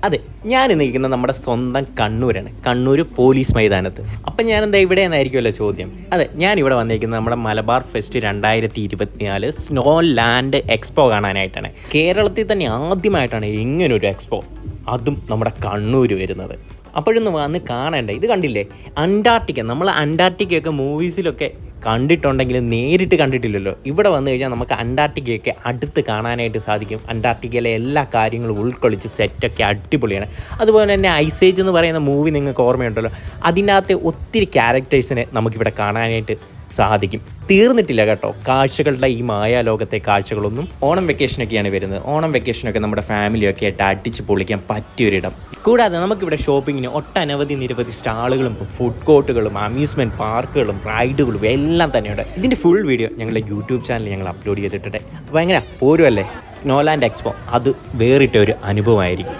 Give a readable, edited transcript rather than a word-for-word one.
അതെ, ഞാൻ നിൽക്കുന്നത് നമ്മുടെ സ്വന്തം കണ്ണൂരാണ്. കണ്ണൂർ പോലീസ് മൈതാനത്ത്. അപ്പം ഞാനെന്താ ഇവിടെ എന്നായിരിക്കുമല്ലോ ചോദ്യം. അതെ, ഞാനിവിടെ വന്നിരിക്കുന്നത് നമ്മുടെ Malabar fest 2024 snow land expo കാണാനായിട്ടാണ്. കേരളത്തിൽ തന്നെ ആദ്യമായിട്ടാണ് ഇങ്ങനൊരു എക്സ്പോ, അതും നമ്മുടെ കണ്ണൂർ വരുന്നത്. അപ്പോഴൊന്ന് വന്ന് കാണണ്ടേ. ഇത് കണ്ടില്ലേ, അന്റാർട്ടിക്ക. നമ്മൾ അന്റാർട്ടിക്കയൊക്കെ മൂവീസിലൊക്കെ കണ്ടിട്ടുണ്ടെങ്കിലും നേരിട്ട് കണ്ടിട്ടില്ലല്ലോ. ഇവിടെ വന്നു കഴിഞ്ഞാൽ നമുക്ക് അന്റാർട്ടിക്കയൊക്കെ അടുത്ത് കാണാനായിട്ട് സാധിക്കും. അന്റാർട്ടിക്കയിലെ എല്ലാ കാര്യങ്ങളും ഉൾക്കൊള്ളിച്ച് സെറ്റൊക്കെ അടിപൊളിയാണ്. അതുപോലെ തന്നെ ഐസേജ് എന്ന് പറയുന്ന മൂവി നിങ്ങൾക്ക് ഓർമ്മയുണ്ടല്ലോ, അതിനകത്തെ ഒത്തിരി ക്യാരക്ടേഴ്സിനെ നമുക്കിവിടെ കാണാനായിട്ട് സാധിക്കും. തീർന്നിട്ടില്ല കേട്ടോ കാഴ്ചകളുടെ ഈ മായാലോകത്തെ കാഴ്ചകളൊന്നും. ഓണം വെക്കേഷനൊക്കെയാണ് വരുന്നത്. ഓണം വെക്കേഷനൊക്കെ നമ്മുടെ ഫാമിലിയൊക്കെ ആയിട്ട് അടിച്ച് പൊളിക്കാൻ പറ്റിയൊരിടം. കൂടാതെ നമുക്കിവിടെ ഷോപ്പിങ്ങിന് നിരവധി സ്റ്റാളുകളും ഫുഡ് കോർട്ടുകളും അമ്യൂസ്മെൻറ്റ് പാർക്കുകളും റൈഡുകളും എല്ലാം തന്നെയുണ്ട്. ഇതിൻ്റെ ഫുൾ വീഡിയോ ഞങ്ങളുടെ യൂട്യൂബ് ചാനലിൽ ഞങ്ങൾ അപ്ലോഡ് ചെയ്തിട്ടുണ്ട്. അപ്പോൾ എങ്ങനെയാണ് പോരുമല്ലേ, സ്നോലാൻഡ് എക്സ്പോ അത് വേറിട്ട ഒരു അനുഭവമായിരിക്കും.